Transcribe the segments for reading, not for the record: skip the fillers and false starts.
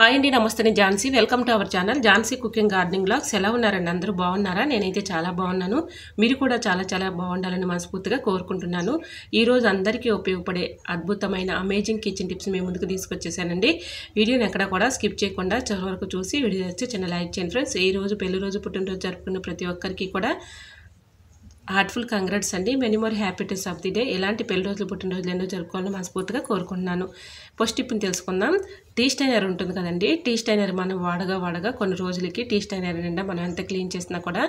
Hi అండి, నమస్తే. నేను Jhansi. Welcome to our channel Jhansi cooking gardening vlogs. ఎలా ఉన్నారండి? అందరూ బాగున్నారా? నేనైతే చాలా బాగున్నాను. మీరు కూడా చాలా బాగుండాలని మనస్ఫూర్తిగా కోరుకుంటున్నాను. ఈరోజు అందరికీ ఉపయోగపడే అద్భుతమైన అమేజింగ్ కిచెన్ టిప్స్ మీ ముందుకు తీసుకొచ్చేసానండి. వీడియోని ఎక్కడ కూడా స్కిప్ చేయకుండా చివరి వరకు చూసి వీడియో వచ్చి చిన్న లైక్ చేయండి ఫ్రెండ్స్. ఈ రోజు పెళ్లి రోజు, పుట్టినరోజు జరుపుకున్న ప్రతి ఒక్కరికి కూడా హార్ట్ఫుల్ కంగ్రాట్స్ అండి. Many more happiness of the day. ఎలాంటి పెళ్లి రోజులు, పుట్టినరోజులు ఎన్నో జరుపుకోవాలని మనస్ఫూర్తిగా కోరుకుంటున్నాను. ఫస్ట్ టిప్ని తెలుసుకుందాం. టీ స్టైనర్ ఉంటుంది కదండి. టీ స్టైనర్ మనం వాడగా కొన్ని రోజులకి టీ స్టైనర్ నిండా మనం ఎంత క్లీన్ చేసినా కూడా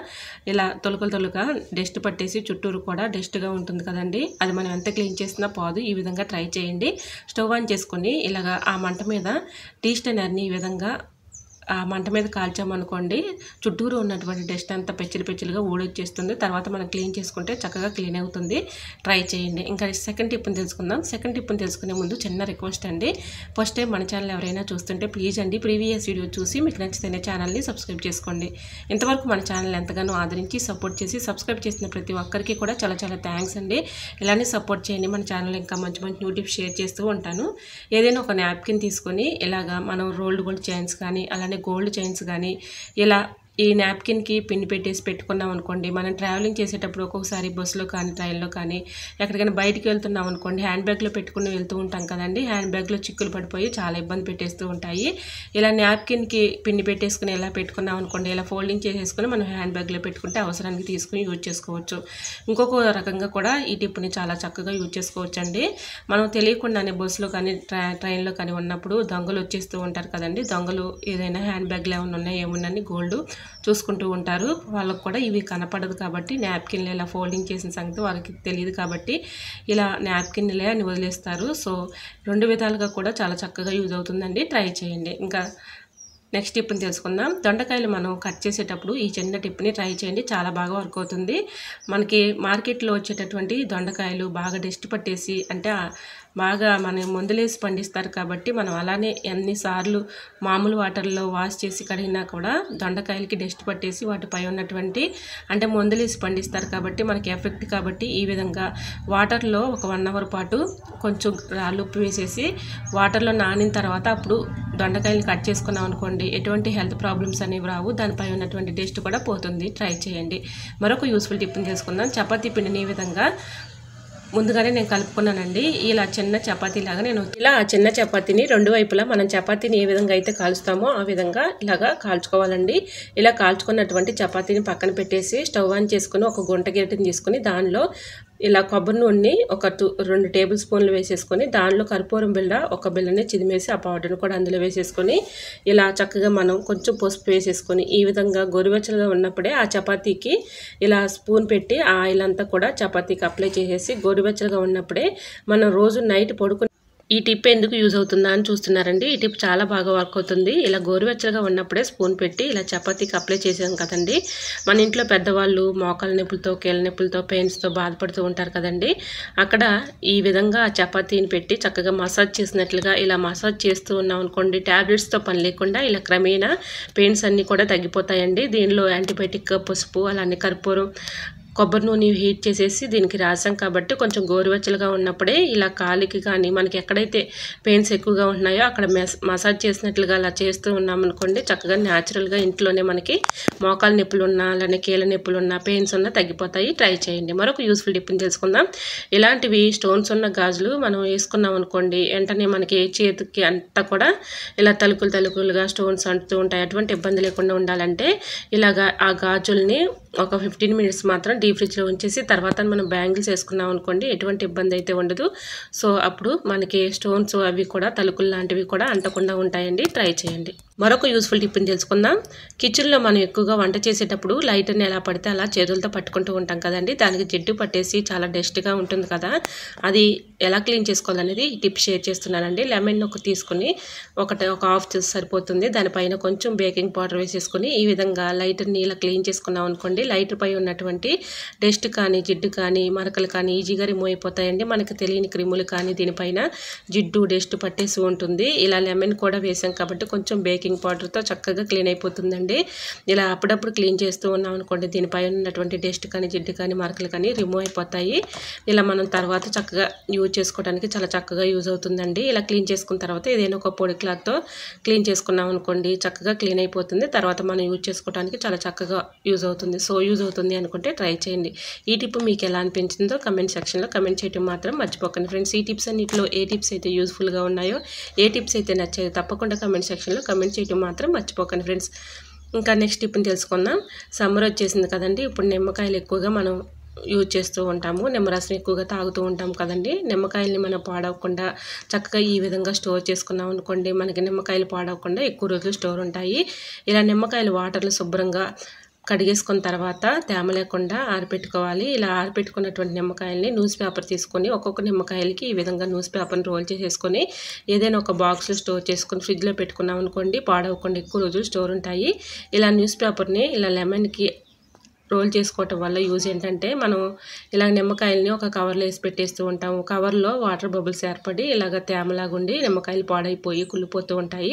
ఇలా తొలుకలుగా డస్ట్ పట్టేసి చుట్టూరు కూడా డస్ట్గా ఉంటుంది కదండి. అది మనం ఎంత క్లీన్ చేసినా పోదు. ఈ విధంగా ట్రై చేయండి. స్టవ్ ఆన్ చేసుకొని ఇలాగా ఆ మంట మీద టీ స్టైనర్ని ఈ విధంగా ఆ మంట మీద కాల్చామనుకోండి, చుట్టూరు ఉన్నటువంటి డస్ట్ అంతా పెచ్చిలుగా ఊడొచ్చేస్తుంది. తర్వాత మనం క్లీన్ చేసుకుంటే చక్కగా క్లీన్ అవుతుంది. ట్రై చేయండి. ఇంకా సెకండ్ టిప్ని తెలుసుకుందాం. సెకండ్ టిప్ని తెలుసుకునే ముందు చిన్న రిక్వెస్ట్ అండి. ఫస్ట్ టైం మన ఛానల్ ఎవరైనా చూస్తుంటే ప్లీజ్ అండి, ప్రీవియస్ వీడియో చూసి మీకు నచ్చితేనే ఛానల్ని సబ్స్క్రైబ్ చేసుకోండి. ఇంతవరకు మన ఛానల్ ఎంతగానో ఆదరించి సపోర్ట్ చేసి సబ్స్క్రైబ్ చేసిన ప్రతి ఒక్కరికి కూడా చాలా థ్యాంక్స్ అండి. ఇలానే సపోర్ట్ చేయండి. మన ఛానల్ ఇంకా మంచి న్యూ టిప్స్ షేర్ చేస్తూ ఉంటాను. ఏదైనా ఒక నాప్కిన్ తీసుకొని ఇలాగా మనం రోల్డ్ గోల్డ్ చైన్స్ కానీ అలానే గోల్డ్ చైన్స్ కానీ ఇలా ఈ నాప్కిన్కి పిన్ పెట్టేసి పెట్టుకున్నాం అనుకోండి, మనం ట్రావెలింగ్ చేసేటప్పుడు ఒక్కొక్కసారి బస్సులో కానీ ట్రైన్లో కానీ ఎక్కడికైనా బయటికి వెళ్తున్నాం అనుకోండి, హ్యాండ్ బ్యాగ్లో పెట్టుకుని వెళ్తూ ఉంటాం కదండి. హ్యాండ్ బ్యాగ్లో చిక్కులు పడిపోయి చాలా ఇబ్బంది పెట్టేస్తూ ఉంటాయి. ఇలా నాప్కిన్కి పిన్ పెట్టేసుకుని ఇలా పెట్టుకున్నాం అనుకోండి, ఇలా ఫోల్డింగ్ చేసేసుకుని మనం హ్యాండ్ బ్యాగ్లో పెట్టుకుంటే అవసరానికి తీసుకుని యూజ్ చేసుకోవచ్చు. ఇంకొక రకంగా కూడా ఈ టిప్ని చాలా చక్కగా యూజ్ చేసుకోవచ్చు అండి. మనం తెలియకుండానే బస్సులో కానీ ట్రైన్లో కానీ ఉన్నప్పుడు దొంగలు వచ్చేస్తూ ఉంటారు కదండి. దొంగలు ఏదైనా హ్యాండ్ బ్యాగ్లో ఏమైనా ఉన్నాయి ఏమున్నాయని గోల్డ్ చూసుకుంటూ ఉంటారు. వాళ్ళకు కూడా ఇవి కనపడదు కాబట్టి నాప్కిన్లు ఇలా ఫోల్డింగ్ చేసిన సంగతి వాళ్ళకి తెలియదు కాబట్టి ఇలా నాప్కిన్లే అని వదిలేస్తారు. సో రెండు విధాలుగా కూడా చాలా చక్కగా యూజ్ అవుతుందండి. ట్రై చేయండి. ఇంకా నెక్స్ట్ టిప్ని తెలుసుకుందాం. దొండకాయలు మనం కట్ చేసేటప్పుడు ఈ చిన్న టిప్ని ట్రై చేయండి. చాలా బాగా వర్క్ అవుతుంది. మనకి మార్కెట్లో వచ్చేటటువంటి దొండకాయలు బాగా డస్ట్ పట్టేసి అంటే బాగా మనం మందులేసి పండిస్తారు కాబట్టి మనం అలానే ఎన్నిసార్లు మామూలు వాటర్లో వాష్ చేసి కడిగినా కూడా దొండకాయలకి డస్ట్ పట్టేసి వాటిపై ఉన్నటువంటి అంటే మందులేసి పండిస్తారు కాబట్టి మనకి ఎఫెక్ట్. కాబట్టి ఈ విధంగా వాటర్లో ఒక 1 అవర్ పాటు కొంచెం రాళ్ళు ఉప్పు వేసేసి వాటర్లో నానిన తర్వాత అప్పుడు దొండకాయలు కట్ చేసుకున్నాం అనుకోండి, ఎటువంటి హెల్త్ ప్రాబ్లమ్స్ అనేవి రావు. దానిపై ఉన్నటువంటి డస్ట్ కూడా పోతుంది. ట్రై చేయండి. మరొక యూస్ఫుల్ టిప్ని తెలుసుకుందాం. చపాతీ పిండిని ఈ విధంగా ముందుగానే నేను కలుపుకున్నానండి. ఇలా చిన్న చపాతీ లాగా నేను ఇలా ఆ చిన్న చపాతీని రెండు వైపులా మనం చపాతీని ఏ విధంగా అయితే కాల్చుతామో ఆ విధంగా ఇలాగా కాల్చుకోవాలండి. ఇలా కాల్చుకున్నటువంటి చపాతీని పక్కన పెట్టేసి స్టవ్ ఆన్ చేసుకుని ఒక గుంట గరిటెని తీసుకుని దానిలో ఇలా కొబ్బరి నూనెని ఒక 2 టేబుల్ స్పూన్లు వేసేసుకొని దానిలో కర్పూరం బిళ్ళ ఒక బిళ్ళని చిదిమేసి ఆ పౌడర్ని కూడా అందులో వేసేసుకొని ఇలా చక్కగా మనం కొంచెం పసుపు వేసేసుకొని ఈ విధంగా గోరువెచ్చలుగా ఉన్నప్పుడే ఆ చపాతీకి ఇలా స్పూన్ పెట్టి ఆ ఆయిల్ అంతా కూడా చపాతీకి అప్లై చేసేసి గోరువెచ్చలుగా ఉన్నప్పుడే మనం రోజు నైట్ పడుకుని ఈ టిప్ ఎందుకు యూజ్ అవుతుందా అని చూస్తున్నారండి. ఈ టిప్ చాలా బాగా వర్క్ అవుతుంది. ఇలా గోరువెచ్చగా ఉన్నప్పుడే స్పూన్ పెట్టి ఇలా చపాతీకి అప్లై చేసాం కదండి. మన ఇంట్లో పెద్దవాళ్ళు మోకాల నొప్పులతో కీళ్ళ నొప్పులతో పెయిన్స్తో బాధపడుతూ ఉంటారు కదండి. అక్కడ ఈ విధంగా చపాతీని పెట్టి చక్కగా మసాజ్ చేసినట్లుగా ఇలా మసాజ్ చేస్తూ ఉన్నాం అనుకోండి, ట్యాబ్లెట్స్తో పని లేకుండా ఇలా క్రమేణా పెయిన్స్ అన్నీ కూడా తగ్గిపోతాయండి. దీనిలో యాంటీబయాటిక్, పసుపు అలానే కర్పూరం కొబ్బరి నూనె హీట్ చేసేసి దీనికి రాసాం కాబట్టి కొంచెం గోరువెచ్చలుగా ఉన్నప్పుడే ఇలా కాలికి కానీ మనకి ఎక్కడైతే పెయిన్స్ ఎక్కువగా ఉంటున్నాయో అక్కడ మసాజ్ చేసినట్లుగా అలా చేస్తూ ఉన్నామనుకోండి, చక్కగా న్యాచురల్గా ఇంట్లోనే మనకి మోకాలు నొప్పులు ఉన్నా అలానే కీళ్ళ నొప్పులు ఉన్నా పెయిన్స్ ఉన్నా తగ్గిపోతాయి. ట్రై చేయండి. మరొక యూస్ఫుల్ టిప్ని తెలుసుకుందాం. ఇలాంటివి స్టోన్స్ ఉన్న గాజులు మనం వేసుకున్నాం అనుకోండి, వెంటనే మనకి చేతికి అంతా కూడా ఇలా తలుకులుగా స్టోన్స్ అంటుతూ ఉంటాయి. అటువంటి ఇబ్బంది లేకుండా ఉండాలంటే ఇలాగా ఆ గాజుల్ని ఒక 15 మినిట్స్ మాత్రం డీప్ ఫ్రిడ్జ్లో ఉంచేసి తర్వాత మనం బ్యాంగిల్స్ వేసుకున్నాం అనుకోండి, ఎటువంటి ఇబ్బంది అయితే ఉండదు. సో అప్పుడు మనకి స్టోన్స్ అవి కూడా తలుకులు లాంటివి కూడా అంటకుండా ఉంటాయండి. ట్రై చేయండి. మరొక యూస్ఫుల్ టిప్ని తెలుసుకుందాం. కిచెన్లో మనం ఎక్కువగా వంట చేసేటప్పుడు లైటర్ని ఎలా పడితే అలా చేతులతో పట్టుకుంటూ ఉంటాం కదండి. దానికి జిడ్డు పట్టేసి చాలా డస్ట్గా ఉంటుంది కదా. అది ఎలా క్లీన్ చేసుకోవాలనేది ఈ టిప్ షేర్ చేస్తున్నానండి. లెమన్ తీసుకుని ఒక హాఫ్ సరిపోతుంది. దానిపైన కొంచెం బేకింగ్ పౌడర్ వేసేసుకొని ఈ విధంగా లైటర్ని ఇలా క్లీన్ చేసుకున్నాం అనుకోండి, లైటర్ పై ఉన్నటువంటి డస్ట్ కానీ జిడ్డు కానీ మరకలు కానీ ఈజీగా రిమూవ్ అయిపోతాయండి. మనకు తెలియని క్రిములు కానీ దీనిపైన జిడ్డు డస్ట్ పట్టేసి ఉంటుంది. ఇలా లెమన్ కూడా వేసాం కాబట్టి కొంచెం బేకింగ్ బేకింగ్ పౌడర్తో చక్కగా క్లీన్ అయిపోతుందండి. ఇలా అప్పుడప్పుడు క్లీన్ చేస్తూ ఉన్నాం అనుకోండి, దీనిపై ఉన్నటువంటి డస్ట్ కానీ జిడ్డు కానీ మరకలు కానీ రిమూవ్ అయిపోతాయి. ఇలా మనం తర్వాత చక్కగా యూజ్ చేసుకోవడానికి చాలా చక్కగా యూజ్ అవుతుందండి. ఇలా క్లీన్ చేసుకున్న తర్వాత ఏదైనా ఒక పొడి క్లాత్తో క్లీన్ చేసుకున్నాం అనుకోండి, చక్కగా క్లీన్ అయిపోతుంది. తర్వాత మనం యూజ్ చేసుకోవడానికి చాలా చక్కగా యూజ్ అవుతుంది. సో యూజ్ అవుతుంది అనుకుంటే ట్రై చేయండి. ఈ టిప్ మీకు ఎలా అనిపించిందో కమెంట్ సెక్షన్లో కమెంట్ చేయడం మాత్రం మర్చిపోకండి ఫ్రెండ్స్. ఈ టిప్స్ అన్నిటిలో ఏ టిప్స్ అయితే యూజ్ఫుల్గా ఉన్నాయో, ఏ టిప్స్ అయితే నచ్చాయో తప్పకుండా కమెంట్ సెక్షన్లో కమెంట్ చేయడం మాత్రం మర్చిపోకండి ఫ్రెండ్స్. ఇంకా నెక్స్ట్ టిప్ని తెలుసుకుందాం. సమ్మర్ వచ్చేసింది కదండి, ఇప్పుడు నిమ్మకాయలు ఎక్కువగా మనం యూజ్ చేస్తూ ఉంటాము. నిమ్మరసం ఎక్కువగా తాగుతూ ఉంటాం కదండి. నిమ్మకాయల్ని మనం పాడవకుండా చక్కగా ఈ విధంగా స్టోర్ చేసుకున్నాం అనుకోండి, మనకి నిమ్మకాయలు పాడవకుండా ఎక్కువ రోజులు స్టోర్ ఉంటాయి. ఇలా నిమ్మకాయలు వాటర్లో శుభ్రంగా కడిగేసుకున్న తర్వాత తేమ లేకుండా ఆరిపెట్టుకోవాలి. ఇలా ఆరిపెట్టుకున్నటువంటి నిమ్మకాయల్ని న్యూస్ పేపర్ తీసుకొని ఒక్కొక్క నిమ్మకాయలకి ఈ విధంగా న్యూస్ పేపర్ని రోల్ చేసేసుకొని ఏదైనా ఒక బాక్స్లో స్టోర్ చేసుకొని ఫ్రిడ్జ్లో పెట్టుకున్నాం అనుకోండి, పాడవకుండా ఎక్కువ రోజులు స్టోర్ ఉంటాయి. ఇలా న్యూస్ పేపర్ని ఇలా లెమన్కి రోల్ చేసుకోవటం వల్ల యూజ్ ఏంటంటే, మనం ఇలా నిమ్మకాయలని ఒక కవర్లో వేసి పెట్టేస్తూ ఉంటాము. కవర్లో వాటర్ బబుల్స్ ఏర్పడి ఇలాగ తేమలాగుండి నిమ్మకాయలు పాడైపోయి కుళ్ళిపోతూ ఉంటాయి.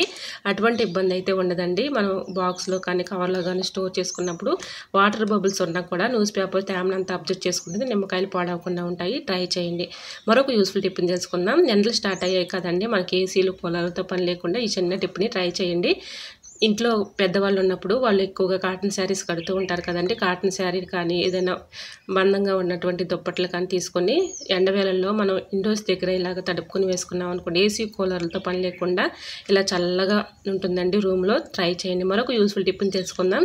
అటువంటి ఇబ్బంది అయితే ఉండదండి. మనం బాక్స్లో కానీ కవర్లో కానీ స్టోర్ చేసుకున్నప్పుడు వాటర్ బబుల్స్ ఉన్నా కూడా న్యూస్ పేపర్ తేమనంతా అబ్జర్వ్ చేసుకుంటుంది, నిమ్మకాయలు పాడవకుండా ఉంటాయి. ట్రై చేయండి. మరొక యూస్ఫుల్ టిప్ని తెలుసుకుందాం. ఎండలు స్టార్ట్ అయ్యాయి కదండి, మనకి ఏసీలు కూలర్లతో పని లేకుండా ఈ చిన్న టిప్ని ట్రై చేయండి. ఇంట్లో పెద్దవాళ్ళు ఉన్నప్పుడు వాళ్ళు ఎక్కువగా కాటన్ శారీస్ కడుతూ ఉంటారు కదండి. కాటన్ శారీ కానీ ఏదైనా బందంగా ఉన్నటువంటి దుప్పట్లు కానీ తీసుకొని ఎండవేళల్లో మనం ఇండోర్స్ దగ్గర ఇలాగ తడుపుకొని వేసుకున్నాం అనుకోండి, ఏసీ కూలర్లతో పని లేకుండా ఇలా చల్లగా ఉంటుందండి రూమ్లో. ట్రై చేయండి. మరొక యూస్ఫుల్ టిప్ని తెలుసుకుందాం.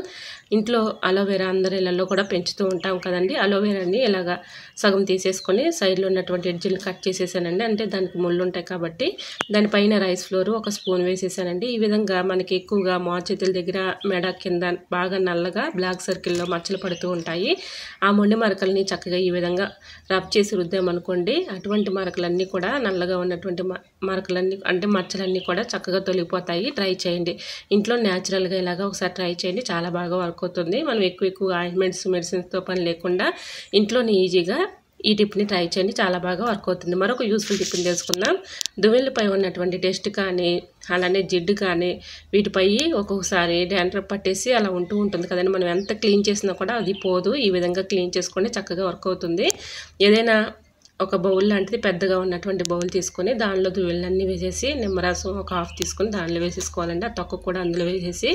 ఇంట్లో అలోవెరా అందరి ఇళ్ళల్లో కూడా పెంచుతూ ఉంటాం కదండి. అలోవెరాని ఇలాగా సగం తీసేసుకొని సైడ్లో ఉన్నటువంటి ఎడ్జిని కట్ చేసేసానండి. అంటే దానికి ముళ్ళు ఉంటాయి కాబట్టి దానిపైన రైస్ ఫ్లోర్ ఒక స్పూన్ వేసేసానండి. ఈ విధంగా మనకి ఎక్కువగా మోచేతుల దగ్గర మెడ కింద బాగా నల్లగా బ్లాక్ సర్కిల్లో మచ్చలు పడుతూ ఉంటాయి. ఆ మొండి మరకల్ని చక్కగా ఈ విధంగా రబ్ చేసి రుద్దామనుకోండి, అటువంటి మరకలన్నీ కూడా నల్లగా ఉన్నటువంటి మరకలన్నీ అంటే మచ్చలన్నీ కూడా చక్కగా తొలగిపోతాయి. ట్రై చేయండి. ఇంట్లో న్యాచురల్గా ఇలాగా ఒకసారి ట్రై చేయండి, చాలా బాగా వర్క్ అవుతుంది. మనం ఎక్కువ ఆయింట్మెంట్స్ మెడిసిన్స్తో పని లేకుండా ఇంట్లోనే ఈజీగా ఈ టిప్ని ట్రై చేయండి, చాలా బాగా వర్క్ అవుతుంది. మరొక యూస్ఫుల్ టిప్ని తెలుసుకుందాం. దువ్వెనలపై ఉన్నటువంటి డస్ట్ కానీ అలానే జిడ్డు కానీ వీటిపై ఒక్కొక్కసారి డాండ్రఫ్ పట్టేసి అలా ఉంటుంది కదండి. మనం ఎంత క్లీన్ చేసినా కూడా అది పోదు. ఈ విధంగా క్లీన్ చేసుకొని చక్కగా వర్క్ అవుతుంది. ఏదైనా ఒక బౌల్ లాంటిది పెద్దగా ఉన్నటువంటి బౌల్ తీసుకొని దానిలో దువ్వెలన్నీ వేసేసి నిమ్మరసం ఒక హాఫ్ తీసుకొని దానిలో వేసేసుకోవాలండి. ఆ తొక్క కూడా అందులో వేసేసి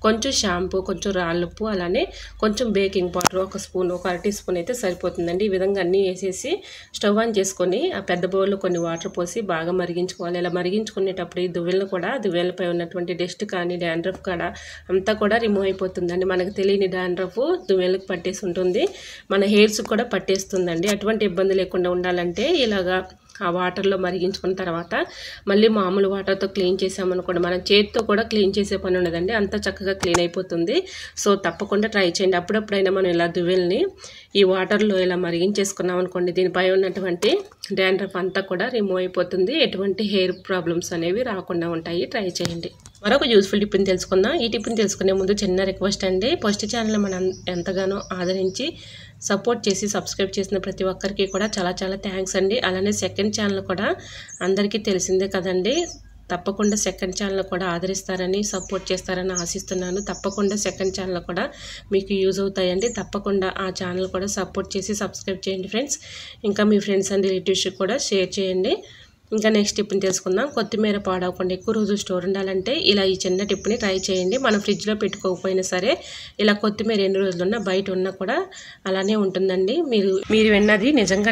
కొంచెం షాంపూ, కొంచెం రాళ్ళుప్పు, అలానే కొంచెం బేకింగ్ పౌడర్ ఒక స్పూన్, ఒక అర టీ స్పూన్ అయితే సరిపోతుందండి. ఈ విధంగా అన్నీ వేసేసి స్టవ్ ఆన్ చేసుకొని ఆ పెద్ద బౌల్లో కొన్ని వాటర్ పోసి బాగా మరిగించుకోవాలి. ఇలా మరిగించుకునేటప్పుడు ఈ దువ్వెలను కూడా దువ్వెలపై ఉన్నటువంటి డస్ట్ కానీ డాండ్రఫ్ కూడా అంతా కూడా రిమూవ్ అయిపోతుందండి. మనకు తెలియని డాండ్రఫ్ దువ్వెలకు పట్టేసి ఉంటుంది, మన హెయిర్స్ కూడా పట్టేస్తుందండి. అటువంటి ఇబ్బంది లేకుండా ఉండాలంటే ఇలాగా ఆ వాటర్లో మరిగించుకున్న తర్వాత మళ్ళీ మామూలు వాటర్తో క్లీన్ చేసామనుకోండి, మనం చేతితో కూడా క్లీన్ చేసే పని ఉండదండి, అంతా చక్కగా క్లీన్ అయిపోతుంది. సో తప్పకుండా ట్రై చేయండి. అప్పుడప్పుడైనా మనం ఇలా దువ్వెల్ని ఈ వాటర్లో ఇలా మరిగించేసుకున్నాం అనుకోండి, దీనిపై ఉన్నటువంటి డాండ్రఫ్ అంతా కూడా రిమూవ్ అయిపోతుంది. ఎటువంటి హెయిర్ ప్రాబ్లమ్స్ అనేవి రాకుండా ఉంటాయి. ట్రై చేయండి. మరొక యూస్ఫుల్ టిప్ని తెలుసుకుందాం. ఈ టిప్ని తెలుసుకునే ముందు చిన్న రిక్వెస్ట్ అండి, ఫస్ట్ ఛానల్ మనం ఎంతగానో ఆదరించి సపోర్ట్ చేసి సబ్స్క్రైబ్ చేసిన ప్రతి ఒక్కరికి కూడా చాలా థ్యాంక్స్ అండి. అలానే సెకండ్ ఛానల్ కూడా అందరికీ తెలిసిందే కదండి, తప్పకుండా సెకండ్ ఛానల్ కూడా ఆదరిస్తారని సపోర్ట్ చేస్తారని ఆశిస్తున్నాను. తప్పకుండా సెకండ్ ఛానల్ కూడా మీకు యూజ్ అవుతాయండి. తప్పకుండా ఆ ఛానల్ కూడా సపోర్ట్ చేసి సబ్స్క్రైబ్ చేయండి ఫ్రెండ్స్. ఇంకా మీ ఫ్రెండ్స్ అండ్ రిలేటివ్స్కి కూడా షేర్ చేయండి. ఇంకా నెక్స్ట్ టిప్ని తెలుసుకుందాం. కొత్తిమీర పాడవకుండా ఎక్కువ రోజులు స్టోర్ ఉండాలంటే ఇలా ఈ చిన్న టిప్ని ట్రై చేయండి. మనం ఫ్రిడ్జ్లో పెట్టుకోకపోయినా సరే ఇలా కొత్తిమీర ఎన్ని రోజులున్నా బయట ఉన్నా కూడా అలానే ఉంటుందండి. మీరు విన్నది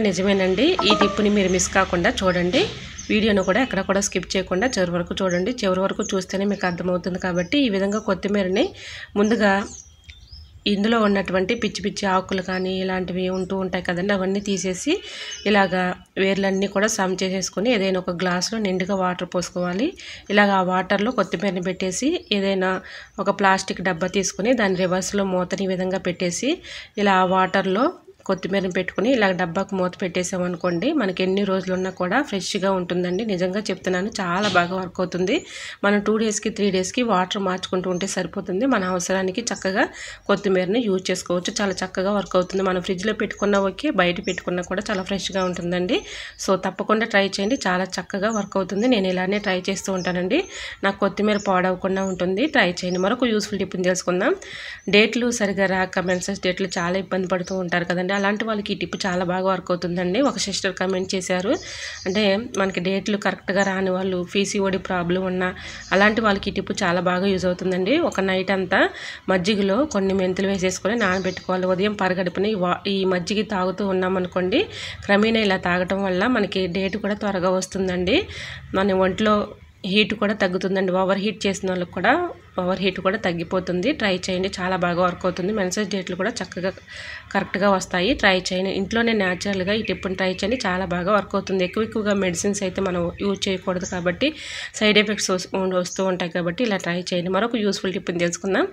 నిజమేనండి. ఈ టిప్ని మీరు మిస్ కాకుండా చూడండి. వీడియోను కూడా ఎక్కడ కూడా స్కిప్ చేయకుండా చివరి వరకు చూడండి. చివరి వరకు చూస్తేనే మీకు అర్థమవుతుంది. కాబట్టి ఈ విధంగా కొత్తిమీరని ముందుగా ఇందులో ఉన్నటువంటి పిచ్చి ఆకులు కానీ ఇలాంటివి ఉంటాయి కదండి, అవన్నీ తీసేసి ఇలాగా వేర్లన్నీ కూడా సమ్ చేసేసుకొని ఏదైనా ఒక గ్లాసులో నిండుగా వాటర్ పోసుకోవాలి. ఇలాగ ఆ వాటర్లో కొత్తిమీరని పెట్టేసి ఏదైనా ఒక ప్లాస్టిక్ డబ్బా తీసుకొని దాని రివర్స్లో మూతని ఈ విధంగా పెట్టేసి ఇలా ఆ వాటర్లో కొత్తిమీరని పెట్టుకుని ఇలా డబ్బాకు మూత పెట్టేసామనుకోండి మనకి ఎన్ని రోజులు ఉన్నా కూడా ఫ్రెష్గా ఉంటుందండి. నిజంగా చెప్తున్నాను, చాలా బాగా వర్క్ అవుతుంది. మనం 2 డేస్కి 3 డేస్కి వాటర్ మార్చుకుంటూ ఉంటే సరిపోతుంది. మన అవసరానికి చక్కగా కొత్తిమీరని యూజ్ చేసుకోవచ్చు. చాలా చక్కగా వర్క్ అవుతుంది. మనం ఫ్రిడ్జ్లో పెట్టుకున్నా ఓకే, బయట పెట్టుకున్నా కూడా చాలా ఫ్రెష్గా ఉంటుందండి. సో తప్పకుండా ట్రై చేయండి, చాలా చక్కగా వర్క్ అవుతుంది. నేను ఇలానే ట్రై చేస్తూ ఉంటానండి. నాకు కొత్తిమీర పాడవకుండా ఉంటుంది. ట్రై చేయండి. మరొక యూస్ఫుల్ టిప్ని తెలుసుకుందాం. డేట్లు సరిగా రాక మెన్సెస్ డేట్లు చాలా ఇబ్బంది పడుతూ ఉంటారు కదండి. అలాంటి వాళ్ళకి ఈ టిప్ చాలా బాగా వర్క్ అవుతుందండి. ఒక సిస్టర్ కమెంట్ చేశారు, అంటే మనకి డేట్లు కరెక్ట్గా రాని వాళ్ళు, పీసీఓడి ప్రాబ్లం ఉన్న అలాంటి వాళ్ళకి ఈ టిప్ చాలా బాగా యూజ్ అవుతుందండి. ఒక నైట్ అంతా మజ్జిగలో కొన్ని మెంతులు వేసేసుకొని నానబెట్టుకోవాలి. ఉదయం పరగడుపున ఈ మజ్జిగ తాగుతూ ఉన్నామనుకోండి, క్రమేణా ఇలా తాగటం వల్ల మనకి డేట్ కూడా త్వరగా వస్తుందండి. మన ఒంట్లో హీట్ కూడా తగ్గుతుందండి. ఓవర్ హీట్ చేసిన వాళ్ళకి కూడా ఓవర్ హీట్ కూడా తగ్గిపోతుంది. ట్రై చేయండి, చాలా బాగా వర్క్ అవుతుంది. మెన్సెస్ డేట్లు కూడా చక్కగా కరెక్ట్గా వస్తాయి. ట్రై చేయండి. ఇంట్లోనే న్యాచురల్గా ఈ టిప్ని ట్రై చేయండి, చాలా బాగా వర్క్ అవుతుంది. ఎక్కువగా మెడిసిన్స్ అయితే మనం యూజ్ చేయకూడదు కాబట్టి సైడ్ ఎఫెక్ట్స్ వస్తూ ఉంటాయి కాబట్టి ఇలా ట్రై చేయండి. మరొక యూస్ఫుల్ టిప్ని తెలుసుకుందాం.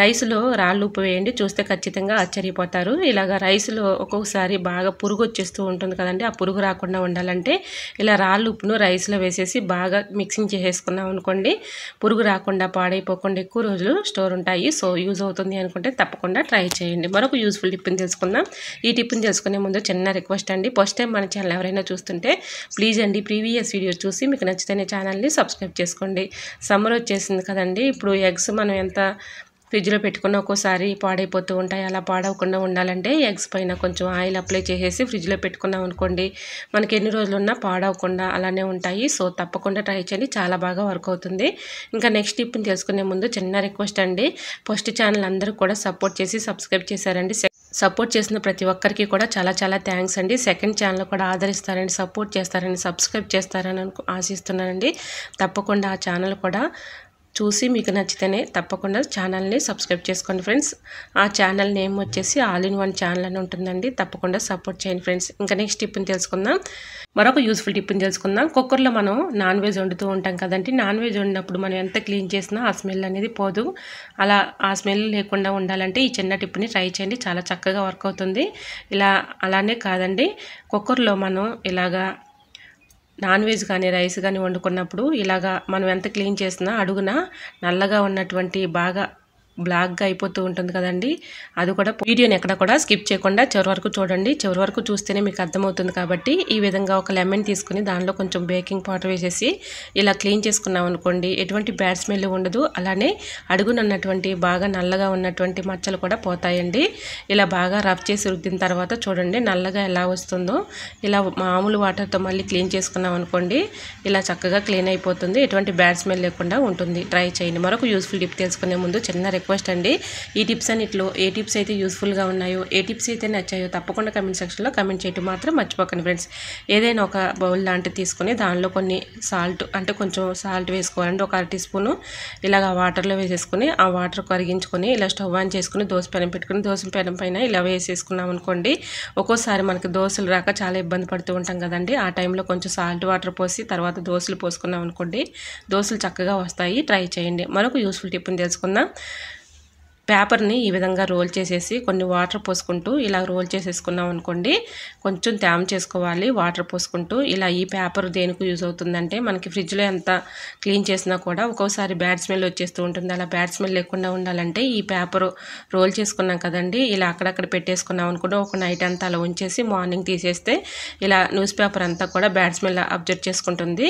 రైస్లో రాళ్ళు ఉప్పు వేయండి, చూస్తే ఖచ్చితంగా ఆశ్చర్యపోతారు. ఇలాగ రైస్లో ఒక్కొక్కసారి బాగా పురుగు వచ్చేస్తూ ఉంటుంది కదండి. ఆ పురుగు రాకుండా ఉండాలంటే ఇలా రాళ్ళు ఉప్పును రైస్లో వేసేసి బాగా మిక్సింగ్ చేసేసుకున్నాం అనుకోండి, పురుగు రాకుండా పాడైపోకుండా ఎక్కువ రోజులు స్టోర్ ఉంటాయి. సో యూజ్ అవుతుంది అనుకుంటే తప్పకుండా ట్రై చేయండి. మరొక యూస్ఫుల్ టిప్ని తెలుసుకుందాం. ఈ టిప్ని తెలుసుకునే ముందు చిన్న రిక్వెస్ట్ అండి, ఫస్ట్ టైం మన ఛానల్ ఎవరైనా చూస్తుంటే ప్లీజ్ అండి ప్రీవియస్ వీడియో చూసి మీకు నచ్చితేనే ఛానల్ని సబ్స్క్రైబ్ చేసుకోండి. సమ్మర్ వచ్చేసింది కదండి. ఇప్పుడు ఎగ్స్ మనం ఎంత ఫ్రిడ్జ్లో పెట్టుకున్న ఒక్కోసారి పాడైపోతూ ఉంటాయి. అలా పాడవకుండా ఉండాలంటే ఎగ్స్ పైన కొంచెం ఆయిల్ అప్లై చేసేసి ఫ్రిడ్జ్లో పెట్టుకున్నాం అనుకోండి, మనకి ఎన్ని రోజులున్నా పాడవకుండా అలానే ఉంటాయి. సో తప్పకుండా ట్రై చేయండి, చాలా బాగా వర్క్ అవుతుంది. ఇంకా నెక్స్ట్ టిప్ని తెలుసుకునే ముందు చిన్న రిక్వెస్ట్ అండి, ఫస్ట్ ఛానల్ అందరూ కూడా సపోర్ట్ చేసి సబ్స్క్రైబ్ చేశారండి. సపోర్ట్ చేసిన ప్రతి ఒక్కరికి కూడా చాలా చాలా థ్యాంక్స్ అండి. సెకండ్ ఛానల్ కూడా ఆదరిస్తారని, సపోర్ట్ చేస్తారని, సబ్స్క్రైబ్ చేస్తారని ఆశిస్తున్నానండి. తప్పకుండా ఆ ఛానల్ కూడా చూసి మీకు నచ్చితేనే తప్పకుండా ఛానల్ని సబ్స్క్రైబ్ చేసుకోండి ఫ్రెండ్స్. ఆ ఛానల్ నేమ్ వచ్చేసి ఆల్ ఇన్ వన్ ఛానల్ అని ఉంటుందండి. తప్పకుండా సపోర్ట్ చేయండి ఫ్రెండ్స్. ఇంకా నెక్స్ట్ టిప్ని తెలుసుకుందాం. మరొక యూస్ఫుల్ టిప్ని తెలుసుకుందాం. కుక్కర్లో మనం నాన్ వెజ్ వండుతూ ఉంటాం కదండి. నాన్ వెజ్ వండినప్పుడు మనం ఎంత క్లీన్ చేసినా ఆ స్మెల్ అనేది పోదు. అలా ఆ స్మెల్ లేకుండా ఉండాలంటే ఈ చిన్న టిప్ని ట్రై చేయండి, చాలా చక్కగా వర్క్ అవుతుంది. అలానే కాదండి, కుక్కర్లో మనం ఇలాగా నాన్ వెజ్ కానీ రైస్ కానీ వండుకున్నప్పుడు ఇలాగా మనం ఎంత క్లీన్ చేసినా అడుగున నల్లగా ఉన్నటువంటి బాగా బ్లాక్గా అయిపోతూ ఉంటుంది కదండి. అది కూడా వీడియోని ఎక్కడ కూడా స్కిప్ చేయకుండా చివరి వరకు చూడండి. చివరి వరకు చూస్తేనే మీకు అర్థమవుతుంది. కాబట్టి ఈ విధంగా ఒక లెమన్ తీసుకుని దానిలో కొంచెం బేకింగ్ పౌడర్ వేసేసి ఇలా క్లీన్ చేసుకున్నాం అనుకోండి, ఎటువంటి బ్యాడ్ స్మెల్ ఉండదు. అలానే అడుగున ఉన్నటువంటి బాగా నల్లగా ఉన్నటువంటి మచ్చలు కూడా పోతాయండి. ఇలా బాగా రబ్ చేసి రుద్దిన తర్వాత చూడండి నల్లగా ఎలా వస్తుందో. ఇలా మామూలు వాటర్తో మళ్ళీ క్లీన్ చేసుకున్నాం అనుకోండి, ఇలా చక్కగా క్లీన్ అయిపోతుంది. ఎటువంటి బ్యాడ్ స్మెల్ లేకుండా ఉంటుంది. ట్రై చేయండి. మరొక యూస్ఫుల్ టిప్ తెలుసుకునే ముందు చిన్న రిక్వెస్ట్ అండి, ఈ టిప్స్ అన్నిట్లో ఏ టిప్స్ అయితే యూస్ఫుల్గా ఉన్నాయో, ఏ టిప్స్ అయితే నచ్చాయో తప్పకుండా కమెంట్ సెక్షన్లో కమెంట్ చేయడం మాత్రం మర్చిపోకండి ఫ్రెండ్స్. ఏదైనా ఒక బౌల్ లాంటిది తీసుకొని దానిలో కొన్ని సాల్ట్, అంటే కొంచెం సాల్ట్ వేసుకోవాలండి. ఒక 1/2 టీ స్పూను ఇలాగ వాటర్లో వేసేసుకొని ఆ వాటర్ కరిగించుకొని ఇలా స్టవ్ ఆన్ చేసుకుని దోశ పెనం పెట్టుకుని దోశ పెనం పైన ఇలా వేసేసుకున్నాం అనుకోండి, ఒక్కోసారి మనకి దోశలు రాక చాలా ఇబ్బంది పడుతూ ఉంటాం కదండి. ఆ టైంలో కొంచెం సాల్ట్ వాటర్ పోసి తర్వాత దోశలు పోసుకున్నాం అనుకోండి, దోశలు చక్కగా వస్తాయి. ట్రై చేయండి. మరొక యూస్ఫుల్ టిప్ని తెలుసుకుందాం. పేపర్ని ఈ విధంగా రోల్ చేసేసి కొన్ని వాటర్ పోసుకుంటూ ఇలా రోల్ చేసేసుకున్నాం అనుకోండి, కొంచెం తేమ చేసుకోవాలి వాటర్ పోసుకుంటూ. ఇలా ఈ పేపర్ దేనికి యూజ్ అవుతుందంటే, మనకి ఫ్రిడ్జ్లో ఎంత క్లీన్ చేసినా కూడా ఒక్కోసారి బ్యాడ్ స్మెల్ వచ్చేస్తూ ఉంటుంది. అలా బ్యాడ్ స్మెల్ లేకుండా ఉండాలంటే ఈ పేపర్ రోల్ చేసుకున్నాం కదండి, ఇలా అక్కడక్కడ పెట్టేసుకున్నాం అనుకుంటే ఒక నైట్ అంతా అలా ఉంచేసి మార్నింగ్ తీసేస్తే ఇలా న్యూస్ పేపర్ అంతా కూడా బ్యాడ్ స్మెల్ అబ్జర్వ్ చేసుకుంటుంది.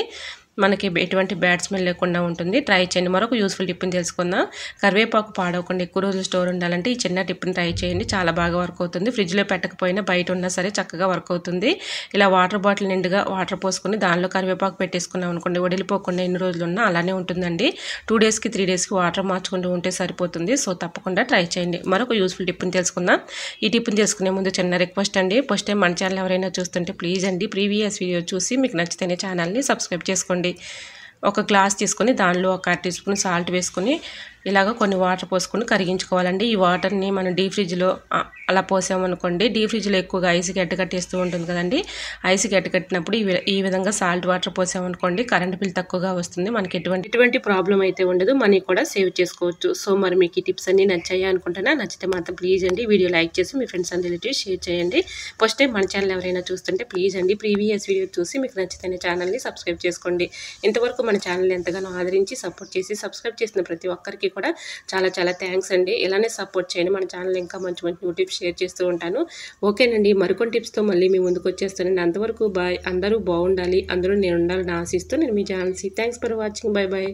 మనకి ఎటువంటి బ్యాడ్ స్మెల్ లేకుండా ఉంటుంది. ట్రై చేయండి. మరొక యూస్ఫుల్ టిప్ని తెలుసుకుందాం. కరివేపాకు పాడవకుండా ఎక్కువ రోజులు స్టోర్ ఉండాలంటే ఈ చిన్న టిప్ని ట్రై చేయండి, చాలా బాగా వర్క్ అవుతుంది. ఫ్రిడ్జ్లో పెట్టకపోయినా బయట ఉన్నా సరే చక్కగా వర్క్ అవుతుంది. ఇలా వాటర్ బాటిల్ నిండుగా వాటర్ పోసుకొని దానిలో కరివేపాకు పెట్టేసుకున్నాం అనుకోండి, వడిలిపోకుండా ఎన్ని రోజులు ఉన్నా అలానే ఉంటుందండి. 2 డేస్కి 3 డేస్కి వాటర్ మార్చుకుంటూ ఉంటే సరిపోతుంది. సో తప్పకుండా ట్రై చేయండి. మరొక యూస్ఫుల్ టిప్ని తెలుసుకుందాం. ఈ టిప్ని తెలుసుకునే ముందు చిన్న రిక్వెస్ట్ అండి, ఫస్ట్ టైం మన ఛానల్ ఎవరైనా చూస్తుంటే ప్లీజ్ అండి ప్రీవియస్ వీడియో చూసి మీకు నచ్చితేనే ఛానల్ని సబ్స్క్రైబ్ చేసుకోండి. ఒక గ్లాస్ తీసుకొని దానిలో ఒక 1 టీ స్పూన్ సాల్ట్ వేసుకొని ఇలాగ కొన్ని వాటర్ పోసుకొని కరిగించుకోవాలండి. ఈ వాటర్ని మనం డీప్ ఫ్రిడ్జ్లో అలా పోసామనుకోండి, డీప్ ఫ్రిడ్జ్లో ఎక్కువగా ఐస్ గడ్డకట్టేస్తూ ఉంటుంది కదండి. ఐస్ గడ్డకట్టినప్పుడు ఈ విధంగా సాల్ట్ వాటర్ పోసామనుకోండి కరెంట్ బిల్ తక్కువగా వస్తుంది. మనకి ఎటువంటి ప్రాబ్లం అయితే ఉండదు, మనీ కూడా సేవ్ చేసుకోవచ్చు. సో మరి మీకు ఈ టిప్స్ అన్ని నచ్చాయి అనుకుంటున్నా. నచ్చితే మాత్రం ప్లీజ్ అండి వీడియో లైక్ చేసి మీ ఫ్రెండ్స్ అండ్ రిలేటివ్స్ షేర్ చేయండి. ఫస్ట్ టైం మన ఛానల్ ఎవరైనా చూస్తుంటే ప్లీజ్ అండి ప్రీవియస్ వీడియో చూసి మీకు నచ్చితే ఛానల్ని సబ్స్క్రైబ్ చేసుకోండి. ఇంతవరకు మన ఛానల్ ఎంతగానో ఆదరించి సపోర్ట్ చేసి సబ్స్క్రైబ్ చేసిన ప్రతి ఒక్కరికి కూడా చాలా చాలా థ్యాంక్స్ అండి. ఇలానే సపోర్ట్ చేయండి. మన ఛానల్ ఇంకా మంచి మంచి న్యూ టిప్స్ షేర్ చేస్తూ ఉంటాను. ఓకేనండి, మరికొన్ని టిప్స్తో మళ్ళీ మీ ముందుకు వచ్చేస్తానండి. అంతవరకు బాయ్. అందరూ బాగుండాలి, అందరూ నేను ఉండాలని ఆశిస్తూ నేను మీ Jhansi. Thanks for watching. Bye by.